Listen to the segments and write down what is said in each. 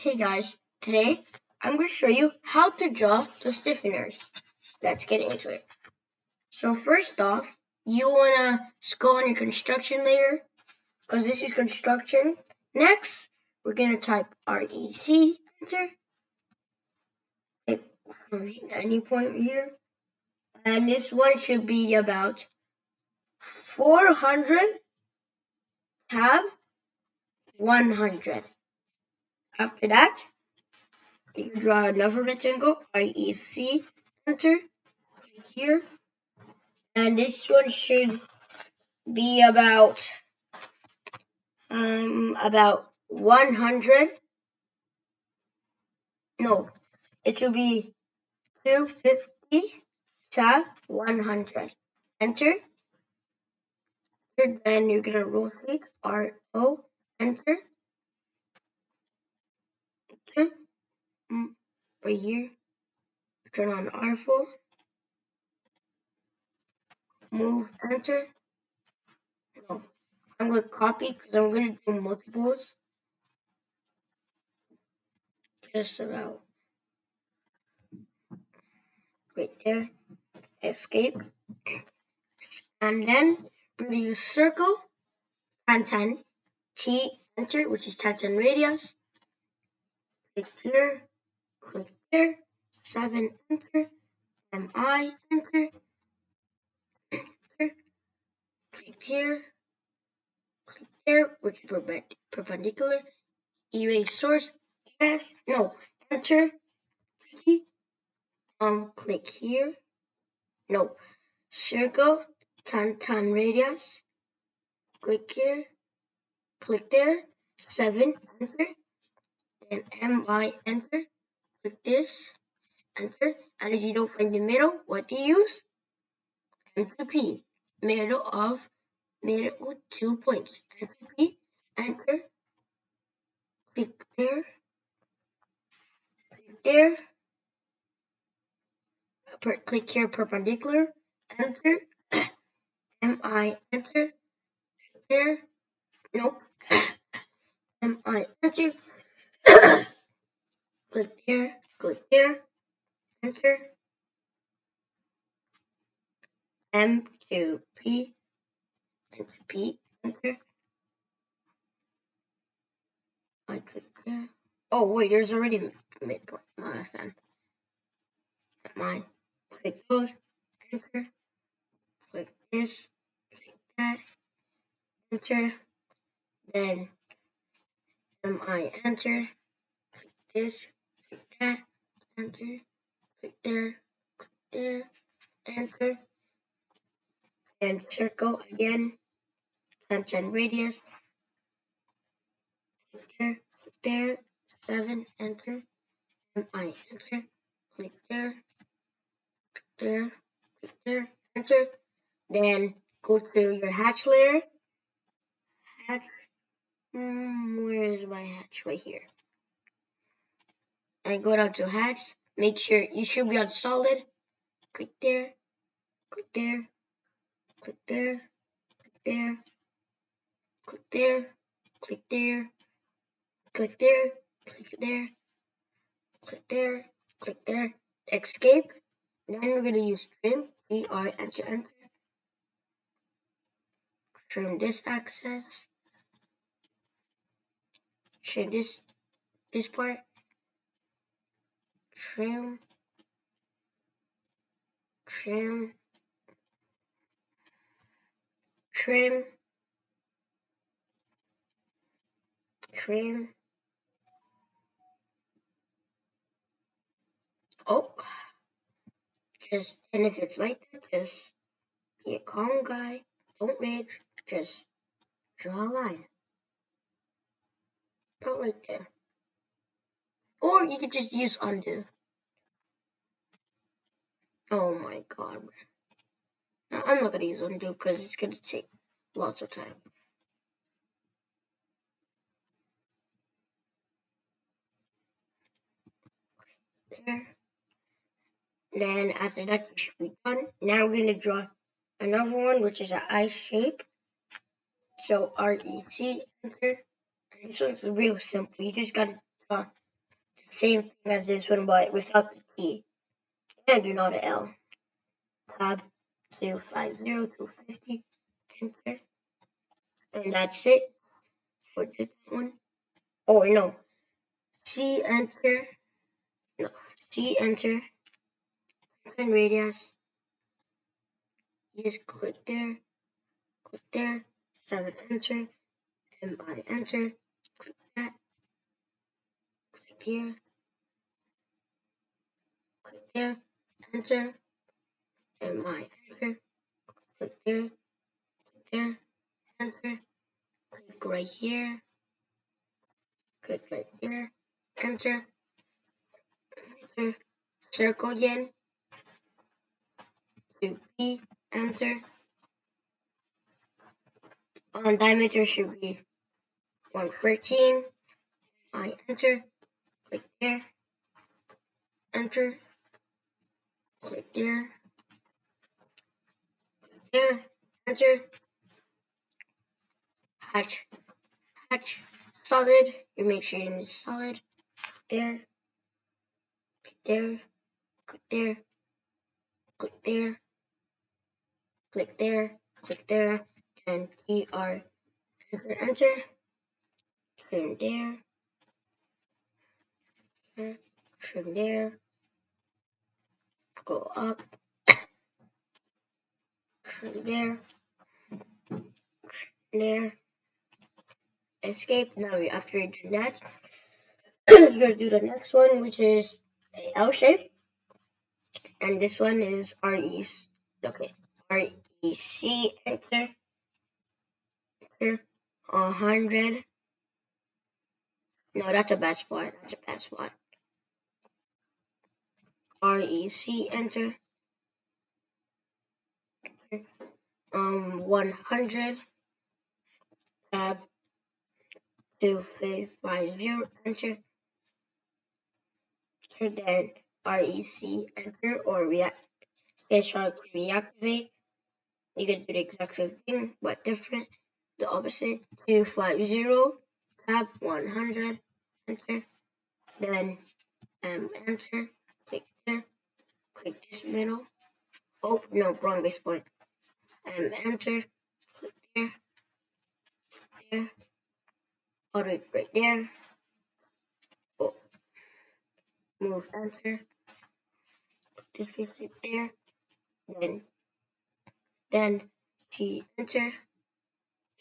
Hey guys, today I'm going to show you how to draw the stiffeners. Let's get into it. So first off, you want to go on your construction layer because this is construction. Next, we're going to type REC, enter, click from any point here. And this one should be about 400 tab 100. After that, you can draw another rectangle, REC, enter, click here. And this one should be about 100. No, it should be 250 to 100. Enter. Then you're gonna rotate RO. Enter. Okay. Right here. Turn on R4. Move. Enter. No, I'm gonna copy because I'm gonna do multiples. Just about right there. Escape. And then we're gonna use circle and 10. T, enter, which is 10 radius. Click here, click there. 7, enter. MI, enter. Click here, click there, which is perpendicular. Erase source, yes, no, enter. Click here, no. Circle, 10 radius. Click here, click there. 7, enter. Then MI, enter. Click this, enter. And if you don't find the middle, what do you use? M2P, middle 2 points. M2P, enter. Click there, click here, perpendicular, enter. MI, enter. There, nope. MI, enter. Click there, enter. M2P, enter. I click there. Oh wait, there's already a midpoint. FM. MI. Click those, enter. Click this, click that, enter. Then MI, enter. Click this, click that, enter. Click there, enter. And circle again, 10 radius. Click there, 7, enter. MI, enter. Click there, enter. Then go to your hatch layer. Hatch. Where is my hatch? Right here. And go down to hatch. Make sure you should be on solid. Click there, click there, click there, click there, click there, click there, click there, click there, click there, click there. Escape. Then we're gonna use trim. ER, enter. Trim this axis. Trim this part. Trim. Oh, and if it's like that, just be a calm guy. Don't rage. Just draw a line. About right there. Or you could just use undo. Oh my god. Now, I'm not gonna use undo because it's gonna take lots of time. There. Then after that, it should be done. Now we're gonna draw another one, which is an I shape. So REC, enter. And this one's real simple. You just gotta draw Same thing as this one, but without the T. And do not an L. Tab 250, 250, enter. And that's it for this one. Oh, no. C, enter. No. C, enter. And radius. Just click there. Click there. 7, enter. MI, enter. Click that. Click here. Click there. Enter. MI, enter. Click there. Click there. Enter. Click right here. Click right there. Enter. Enter. Circle again. 2P. Enter. Diameter should be 113. I enter. Click there. Enter. Click there. There. Enter. Hatch. Hatch. Solid. You make sure you use solid. There. Click there. Click there. Click there. Click there. Click there. And PR. Enter. Enter. Trim there. Trim there. Go up. Trim there. Trim there. Escape. Now after you do that, you're gonna do the next one, which is a L shape, and this one is RE. Okay, REC. Enter. Enter. 100. No, that's a bad spot. That's a bad spot. REC. Enter. 100. Tab 2550. Enter. Then REC. Enter or reactivate. You can do the exact same thing, but different. The opposite. 250. Tab 100. Enter. Then enter. Click there. Click this middle. Oh no, wrong base point. Enter. Click there. There. Hold it right there. Oh. Move enter. This is it there. Then T enter.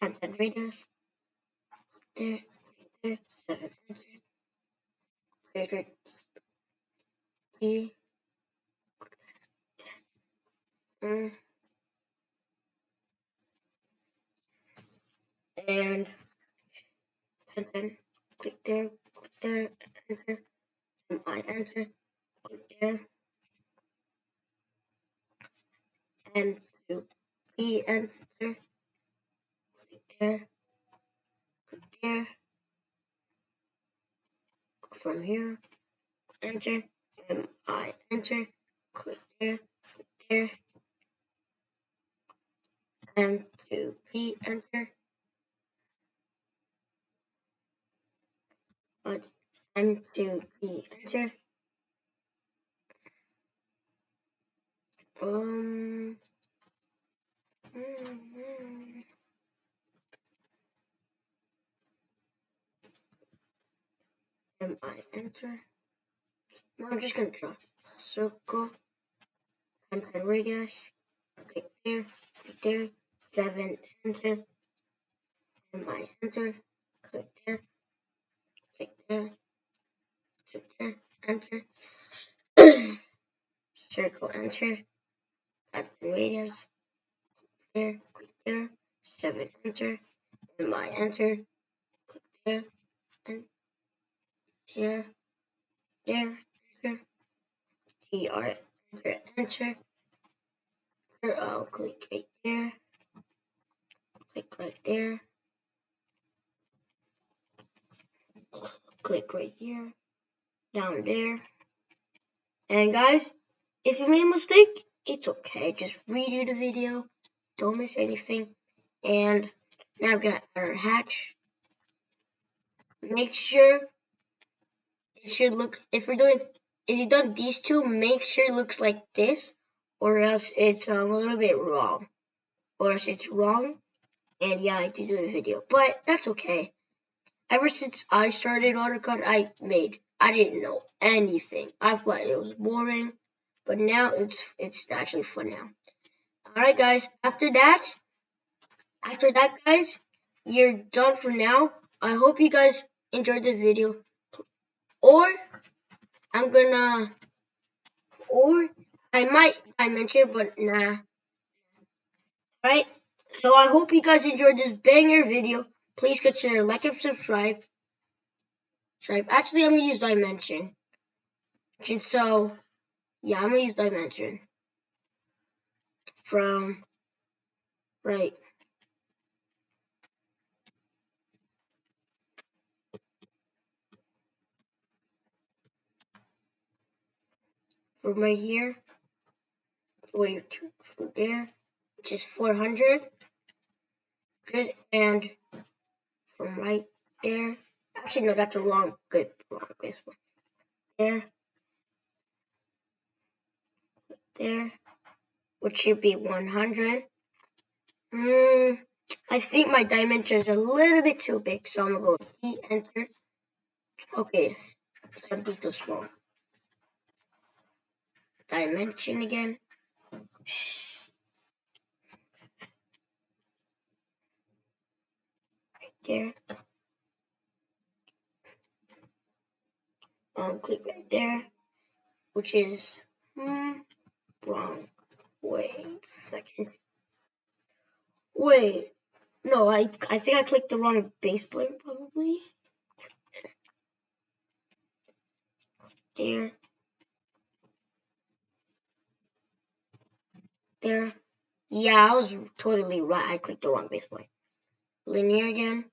And radius. There. There. 7 enter. Favorite T. And then click there, enter, I enter, click there, and to E enter, click there, from here, enter, I enter, click there, and to P enter, but M to P enter, I enter. Now I'm just gonna draw a circle and then radius. Click there, 7 enter. I enter. Click there, enter. Circle enter. Add the radius. There, click there, 7 enter. I enter. Click there, and here, there, enter. TR enter. I'll click right there. Click right there. Click right here. Down there. And guys, if you made a mistake, it's okay. Just redo the video. Don't miss anything. And now I'm gonna add our hatch. Make sure it should look, if you've done these two, make sure it looks like this, or else it's a little bit wrong. Or else it's wrong, and yeah, I did do the video, but that's okay. Ever since I started AutoCAD, I didn't know anything. I thought it was boring, but now it's actually fun now. Alright guys, after that guys, you're done for now. I hope you guys enjoyed the video. Or I'm gonna, or I might mention, but nah. Alright, so I hope you guys enjoyed this banger video. Please consider like and subscribe. Actually, I'm gonna use dimension. So yeah, I'm gonna use dimension from right from right here, from there, which is 400, and from right there. Actually, no, that's a wrong. Good, wrong. This one. There, which should be 100. I think my dimension is a little bit too big, so I'm gonna go E, enter. Okay, that'd be too small. Dimension again. Right there. Click right there, which is wrong. Wait a second. Wait, no, I think I clicked the wrong base plane probably. There. There. Yeah, I was totally right. I clicked the wrong base plane. Linear again.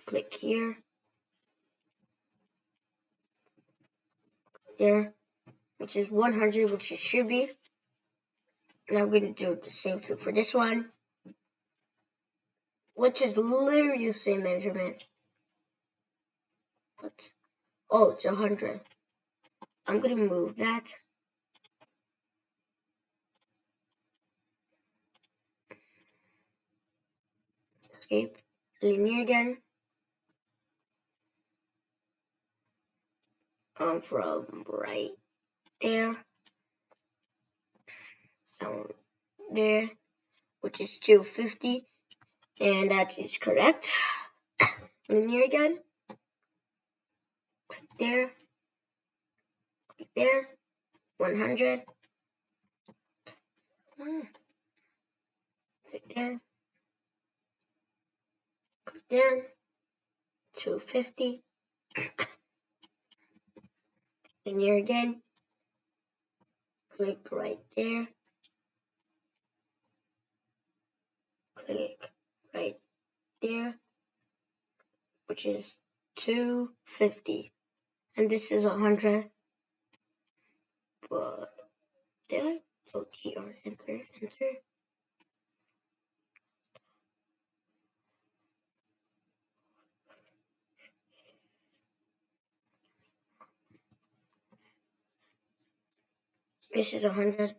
Click here. There. Which is 100, which it should be. Now we're going to do the same thing for this one, which is literally the same measurement. But, oh, it's 100. I'm going to move that. Escape. Linear again. From right there. Down there. Which is 250. And that is correct. Linear again. Click there. Click there. 100. Click there. Click there. 250. Linear again. Click right there. Click right there. Which is 250. And this is 100. But did I? Okay, or enter. This is 100.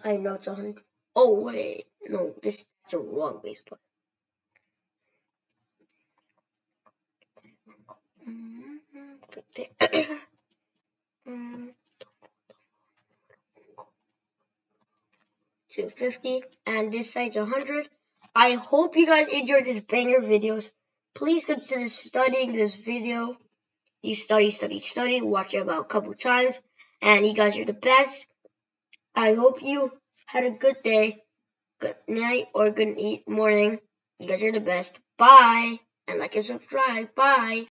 I know it's 100. Oh wait, no, this is the wrong base plane. Click there. 250, and this side's 100. I hope you guys enjoyed this banger videos. Please consider studying this video. You study, watch it about a couple times, and you guys are the best. I hope you had a good day, good night, or good morning. You guys are the best. Bye, and like and subscribe. Bye.